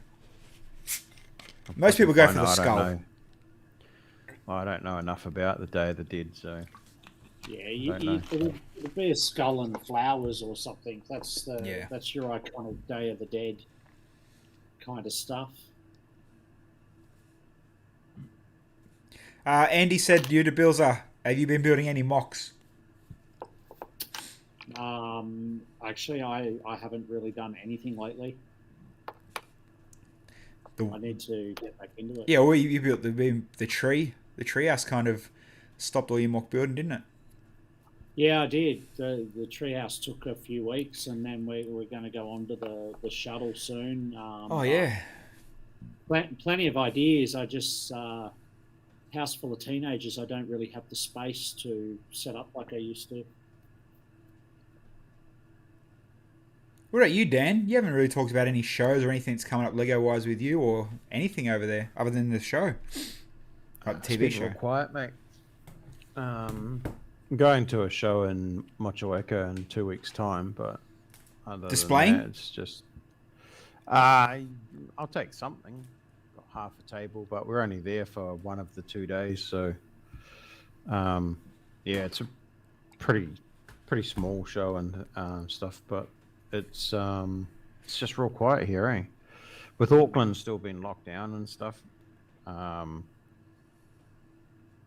S1: Most people go for the skull.
S3: I don't know enough about the Day of the Dead, so...
S2: Yeah, it'd be a skull and flowers or something. That's your iconic Day of the Dead kind of stuff.
S1: Andy said, you to Bilsy, have you been building any mocks?
S2: Actually, I haven't really done anything lately. I need to get back into it.
S1: Yeah, well, you built the tree. The treehouse kind of stopped all your mock building, didn't it?
S2: Yeah, I did. The treehouse took a few weeks, and then we're going to go on to the shuttle soon.
S1: Yeah.
S2: Plenty of ideas. I just... house full of teenagers, I don't really have the space to set up like I used to.
S1: What about you, Dan? You haven't really talked about any shows or anything that's coming up Lego-wise with you or anything over there other than the show. Like the TV show.
S3: Real quiet, mate. I'm going to a show in Motueka in 2 weeks' time, but other
S1: displaying?
S3: Than that, it's just... I'll take something. Got half a table, but we're only there for one of the 2 days, so... it's a pretty small show and stuff, but it's just real quiet here, eh? With Auckland still being locked down and stuff. I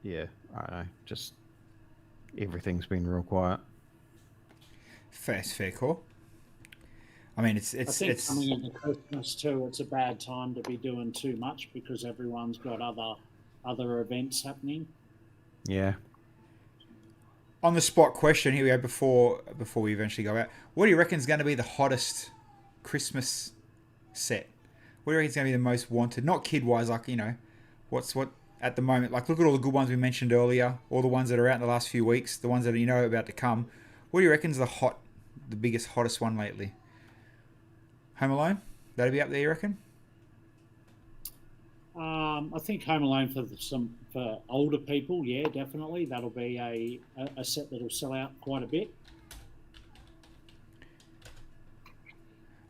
S3: don't know, just everything's been real quiet.
S1: Fair call. I mean, it's
S2: coming into Christmas too. It's a bad time to be doing too much because everyone's got other events happening.
S3: Yeah.
S1: On the spot question, here we go, before we eventually go out. What do you reckon is going to be the hottest Christmas set? What do you reckon is going to be the most wanted? Not kid-wise, like, you know, what at the moment. Like, look at all the good ones we mentioned earlier, all the ones that are out in the last few weeks, the ones that you know are about to come. What do you reckon is the biggest, hottest one lately? Home Alone? That'll be up there, you reckon?
S2: I think Home Alone for older people, yeah, definitely. That'll be a set that'll sell out quite a bit.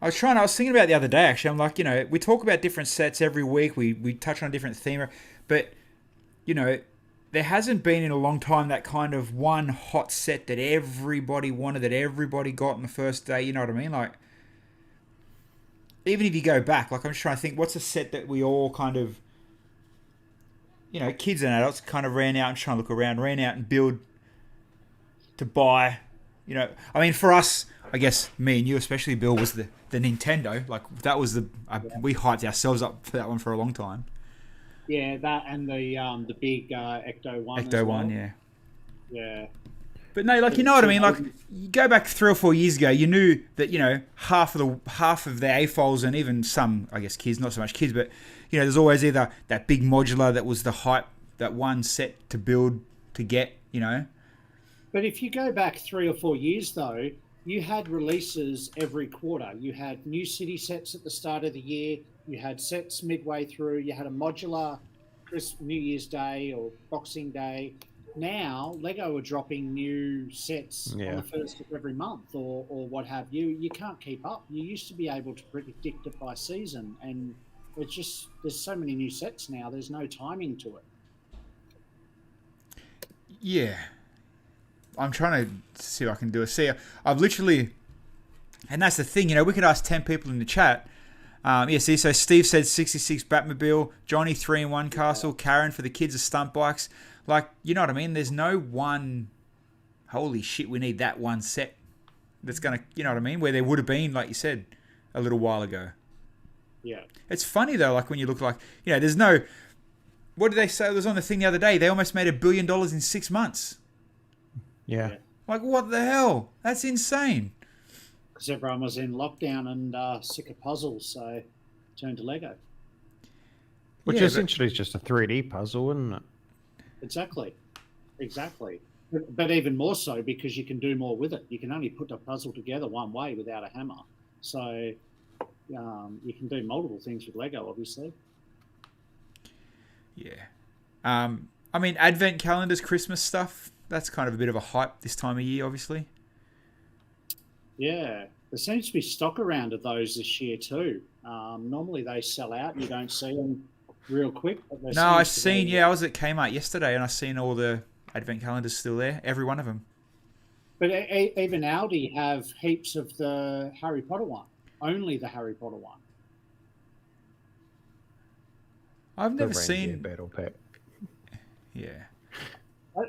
S1: I was thinking about it the other day, actually. I'm like, you know, we talk about different sets every week. We touch on a different theme. But, you know, there hasn't been in a long time that kind of one hot set that everybody wanted, that everybody got on the first day. You know what I mean? Like, even if you go back, like, I'm just trying to think, what's a set that we all kind of, you know, kids and adults kind of ran out and trying to look around, ran out and build to buy. You know, I mean, for us, I guess me and you, especially Bill, was the Nintendo. Like, that was we hyped ourselves up for that one for a long time.
S2: Yeah, that and the big Ecto one.
S1: Ecto one, yeah.
S2: Yeah.
S1: But no, like, you know what I mean? Like, you go back 3 or 4 years ago, you knew that, you know, half of the AFOLs and even some, I guess, kids, not so much kids, but, you know, there's always either that big modular that was the hype, that one set to build, to get, you know.
S2: But if you go back 3 or 4 years, though, you had releases every quarter. You had new city sets at the start of the year. You had sets midway through. You had a modular New Year's Day or Boxing Day. Now, Lego are dropping new sets on the first of every month or what have you. You can't keep up. You used to be able to predict it by season, and it's just, there's so many new sets now, there's no timing to it.
S1: Yeah. I'm trying to see if I can do a see. I've literally, and that's the thing, you know, we could ask 10 people in the chat. See, so Steve said 66 Batmobile, Johnny 3-in-1 Castle, Karen for the kids, the stunt bikes. Like, you know what I mean? There's no one, holy shit, we need that one set that's going to, you know what I mean? Where there would have been, like you said, a little while ago.
S2: Yeah.
S1: It's funny though, like when you look like, there's no. What did they say? It was on the thing the other day. They almost made $1 billion in 6 months.
S3: Yeah.
S1: Like what the hell? That's insane.
S2: Because everyone was in lockdown and sick of puzzles, so turned to Lego.
S3: Which essentially is just a 3D puzzle, isn't it?
S2: Exactly. But even more so because you can do more with it. You can only put a puzzle together one way without a hammer. So you can do multiple things with Lego, obviously.
S1: Yeah. I mean, Advent calendars, Christmas stuff, that's kind of a bit of a hype this time of year, obviously. Yeah.
S2: There seems to be stock around of those this year too. Normally they sell out. You don't see them real quick. But
S1: I was at Kmart yesterday and I seen all the Advent calendars still there, every one of them.
S2: But even Aldi have heaps of the Harry Potter one. Only the Harry Potter one.
S1: I've never seen
S3: battle pack.
S1: Yeah.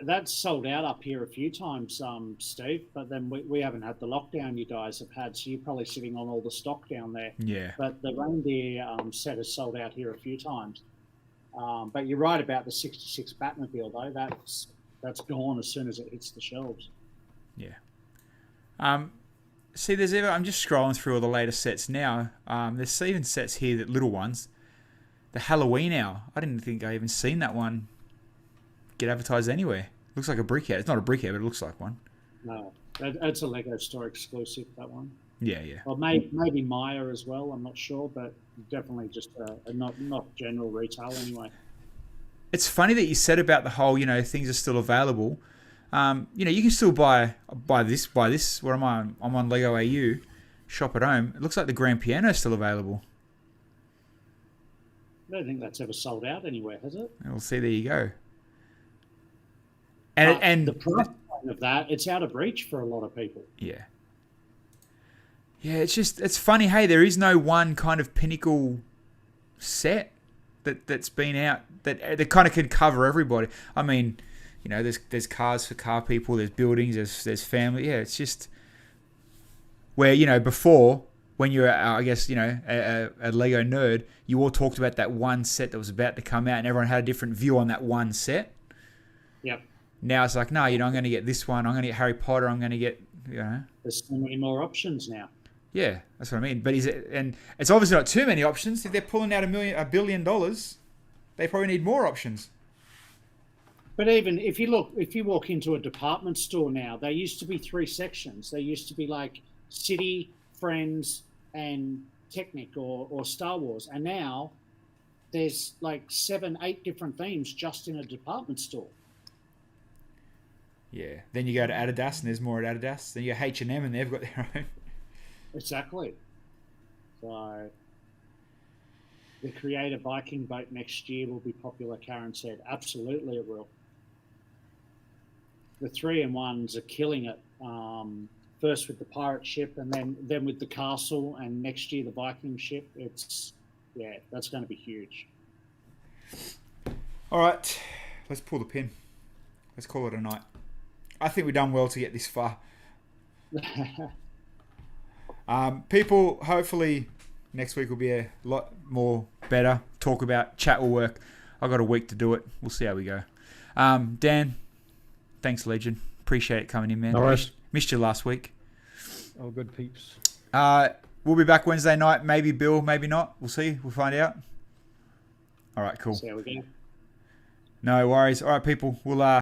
S2: That's sold out up here a few times, Steve, but then we haven't had the lockdown you guys have had, so you're probably sitting on all the stock down there.
S1: Yeah.
S2: But the reindeer set has sold out here a few times. But you're right about the 66 Batmobile, though. That's gone as soon as it hits the shelves.
S1: Yeah. See, I'm just scrolling through all the latest sets now. There's even sets here, that little ones. The Halloween Owl. I didn't think I even seen that one get advertised anywhere. Looks like a brickhead. It's not a brickhead, but it looks like one.
S2: No, it's a Lego store exclusive, that one.
S1: Yeah.
S2: Or maybe Maya as well. I'm not sure, but definitely just a not general retail anyway.
S1: It's funny that you said about the whole, things are still available. You can still buy this. Where am I? I'm on Lego AU. Shop at home. It looks like the grand piano is still available.
S2: I don't think that's ever sold out anywhere, has it?
S1: We'll see. There you go. And
S2: the price of that, it's out of reach for a lot of people.
S1: Yeah. Yeah, it's funny. Hey, there is no one kind of pinnacle set that's been out that kind of can cover everybody. I mean, there's cars for car people, there's buildings, there's family. Yeah, it's just where before, when you're I guess a Lego nerd, you all talked about that one set that was about to come out, and everyone had a different view on that one set.
S2: Yep.
S1: Now it's like, no, I'm going to get this one. I'm going to get Harry Potter. I'm going to get
S2: There's so many more options now.
S1: Yeah, that's what I mean. But and it's obviously not too many options. If they're pulling out $1 billion, they probably need more options.
S2: But even if you walk into a department store now, there used to be 3 sections. There used to be like City, Friends, and Technic or Star Wars. And now there's like 7, 8 different themes just in a department store.
S1: Yeah. Then you go to Adidas and there's more at Adidas. Then you go H&M and they've got their own.
S2: Exactly. So the Creator Viking boat next year will be popular, Karen said. Absolutely it will. The 3-in-1s are killing it. First with the pirate ship and then with the castle, and next year the Viking ship. That's going to be huge.
S1: All right, let's pull the pin. Let's call it a night. I think we've done well to get this far. People, hopefully next week will be a lot more better. Chat will work. I've got a week to do it. We'll see how we go. Dan, thanks, Legend. Appreciate it coming in, man.
S3: No worries.
S1: Missed you last week.
S3: Oh, good peeps.
S1: We'll be back Wednesday night. Maybe Bill, maybe not. We'll see. We'll find out. All right, cool.
S2: See how we go.
S1: No worries. All right, people. We'll